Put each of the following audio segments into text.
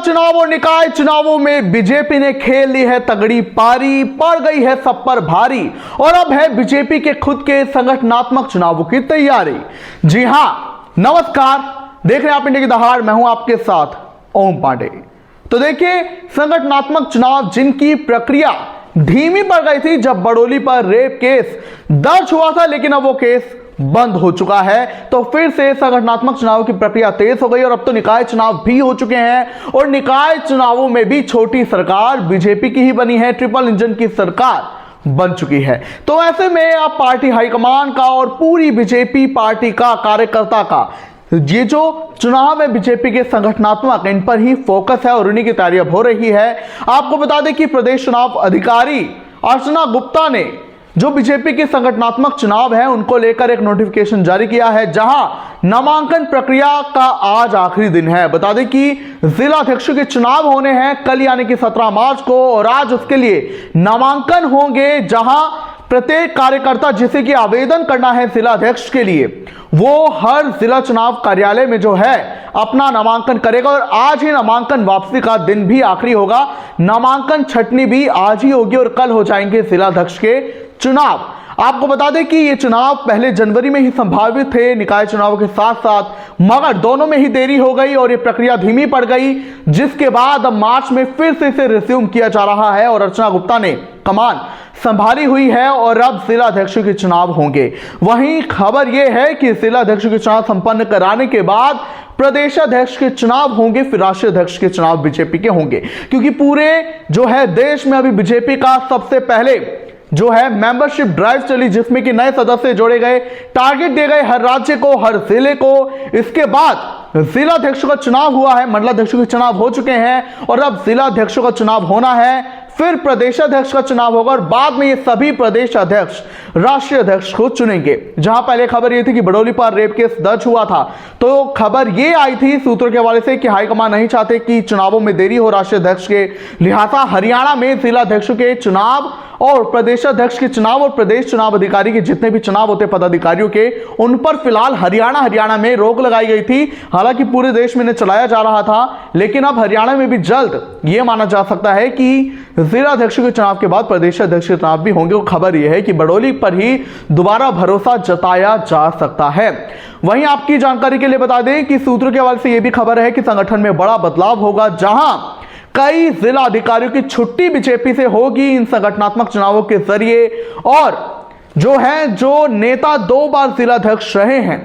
चुनाव और निकाय चुनावों में बीजेपी ने खेल ली है तगड़ी पारी, पड़ गई है सब पर भारी और अब है बीजेपी के खुद के संगठनात्मक चुनावों की तैयारी। जी हां, नमस्कार, देख रहे हैं आप इंडिया की दहाड़, मैं हूं आपके साथ ओम पांडे। तो देखिए, संगठनात्मक चुनाव जिनकी प्रक्रिया धीमी पड़ गई थी जब बड़ोली पर रेप केस दर्ज हुआ था, लेकिन अब वो केस बंद हो चुका है, तो फिर से संगठनात्मक चुनाव की प्रक्रिया तेज हो गई और अब तो निकाय चुनाव भी हो चुके हैं और निकाय चुनावों में भी छोटी सरकार बीजेपी की ही बनी है, ट्रिपल इंजन की सरकार बन चुकी है। तो ऐसे में अब पार्टी हाईकमान का और पूरी बीजेपी पार्टी का कार्यकर्ता का ये जो चुनाव है बीजेपी के संगठनात्मक, इन पर ही फोकस है और उन्हीं की तैयारी अब हो रही है। आपको बता दें कि प्रदेश चुनाव अधिकारी अर्चना गुप्ता ने जो बीजेपी के संगठनात्मक चुनाव है उनको लेकर एक नोटिफिकेशन जारी किया है, जहां नामांकन प्रक्रिया का आज आखिरी दिन है। बता दें कि जिला अध्यक्षों के चुनाव होने हैं कल यानी कि 17 मार्च को और आज उसके लिए नामांकन होंगे, जहां प्रत्येक कार्यकर्ता जिसे कि आवेदन करना है जिला अध्यक्ष के लिए, वो हर जिला चुनाव कार्यालय में जो है अपना नामांकन करेगा और आज ही नामांकन वापसी का दिन भी आखिरी होगा। नामांकन छटनी भी आज ही होगी और कल हो जाएंगे जिला अध्यक्ष के चुनाव। आपको बता दें कि ये चुनाव पहले जनवरी में ही संभावित थे निकाय चुनाव के साथ साथ, मगर दोनों में ही देरी हो गई और ये प्रक्रिया धीमी पड़ गई, जिसके बाद अब मार्च में फिर से इसे रिज्यूम किया जा रहा है और अर्चना गुप्ता ने कमान संभाली हुई है और अब जिला अध्यक्षों के चुनाव होंगे। वहीं खबर यह है कि जिला अध्यक्षों के चुनाव संपन्न कराने के बाद प्रदेशाध्यक्ष के चुनाव होंगे, फिर राष्ट्रीय अध्यक्ष के चुनाव बीजेपी के होंगे, क्योंकि पूरे जो है देश में अभी बीजेपी का सबसे पहले जो है मेंबरशिप ड्राइव चली, जिसमें कि नए सदस्य जोड़े गए, टारगेट दिए गए हर राज्य को, हर जिले को। इसके बाद जिला अध्यक्षों का चुनाव हुआ है, मंडलाध्यक्षों के चुनाव हो चुके हैं और अब जिला अध्यक्षों का चुनाव होना है, फिर प्रदेशाध्यक्ष का चुनाव होगा और बाद में ये सभी प्रदेश अध्यक्ष राष्ट्रीय अध्यक्ष को चुनेंगे। जहां पहले खबर ये थी कि बड़ोली पर रेप केस दर्ज हुआ था, तो खबर ये आई थी सूत्रों के हवाले से कि हाईकमान नहीं चाहते कि चुनावों में देरी हो राष्ट्रीय अध्यक्ष के, लिहाजा हरियाणा में जिला अध्यक्षों के चुनाव और प्रदेशाध्यक्ष के चुनाव और प्रदेश चुनाव अधिकारी के जितने भी चुनाव होते पदाधिकारियों के, उन पर फिलहाल हरियाणा में रोक लगाई गई थी। हालांकि पूरे देश में इन्हें चलाया जा रहा था, लेकिन अब हरियाणा में भी जल्द यह माना जा सकता है कि जिला अध्यक्षों के चुनाव के बाद प्रदेश अध्यक्ष के चुनाव भी होंगे। खबर यह है कि बड़ोली पर ही दोबारा भरोसा जताया जा सकता है। वहीं आपकी जानकारी के लिए बता दें कि सूत्रों के हवाले से यह भी खबर है कि संगठन में बड़ा बदलाव होगा, जहां कई जिला अधिकारियों की छुट्टी बीजेपी से होगी इन संगठनात्मक चुनावों के जरिए और जो नेता 2 बार जिला अध्यक्ष रहे हैं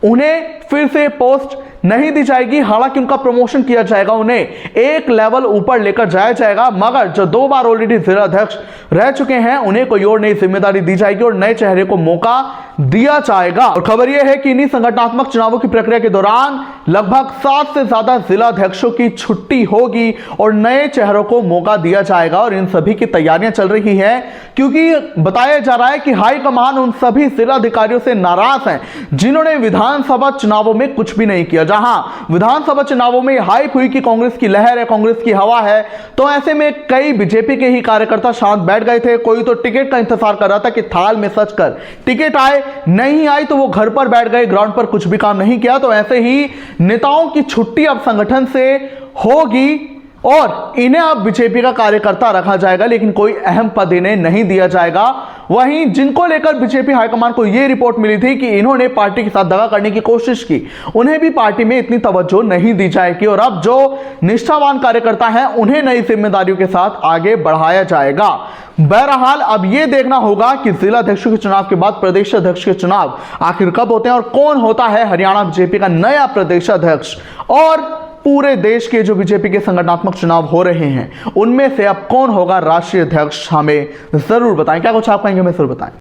उन्हें फिर से पोस्ट नहीं दी जाएगी। हालांकि उनका प्रमोशन किया जाएगा, उन्हें एक लेवल ऊपर लेकर जाया जाएगा, मगर जो 2 बार ऑलरेडी जिला अध्यक्ष रह चुके हैं उन्हें कोई और नई जिम्मेदारी दी जाएगी और नए चेहरे को मौका दिया जाएगा। और खबर यह है कि इन्हीं संगठनात्मक चुनावों की प्रक्रिया के दौरान लगभग 7 से ज्यादा जिला अध्यक्षों की छुट्टी होगी और नए चेहरों को मौका दिया जाएगा और इन सभी की तैयारियां चल रही है, क्योंकि बताया जा रहा है कि हाईकमान उन सभी जिला अधिकारियों से नाराज हैं जिन्होंने विधानसभा चुनावों में कुछ भी नहीं किया। जहां विधानसभा चुनावों में हाइप हुई कि कांग्रेस की लहर है, कांग्रेस की हवा है, तो ऐसे में कई बीजेपी के ही कार्यकर्ता शांत बैठ गए थे। कोई तो टिकट का इंतजार कर रहा था कि थाल में सच कर टिकट आए, नहीं आई तो वो घर पर बैठ गए, ग्राउंड पर कुछ भी काम नहीं किया। तो ऐसे ही नेताओं की छुट्टी अब संगठन से होगी और इन्हें अब बीजेपी का कार्यकर्ता रखा जाएगा, लेकिन कोई अहम पद इन्हें नहीं दिया जाएगा। वहीं जिनको लेकर बीजेपी हाईकमान को यह रिपोर्ट मिली थी कि इन्होंने पार्टी के साथ दगा करने की कोशिश की, उन्हें भी पार्टी में इतनी तवज्जो नहीं दी जाएगी और अब जो निष्ठावान कार्यकर्ता हैं उन्हें नई जिम्मेदारियों के साथ आगे बढ़ाया जाएगा। बहरहाल अब यह देखना होगा कि जिला अध्यक्षों के चुनाव के बाद प्रदेश अध्यक्ष के चुनाव आखिर कब होते हैं और कौन होता है हरियाणा बीजेपी का नया प्रदेश अध्यक्ष, और पूरे देश के जो बीजेपी के संगठनात्मक चुनाव हो रहे हैं उनमें से अब कौन होगा राष्ट्रीय अध्यक्ष, हमें जरूर बताएं। क्या कुछ आप कहेंगे, हमें जरूर बताएं।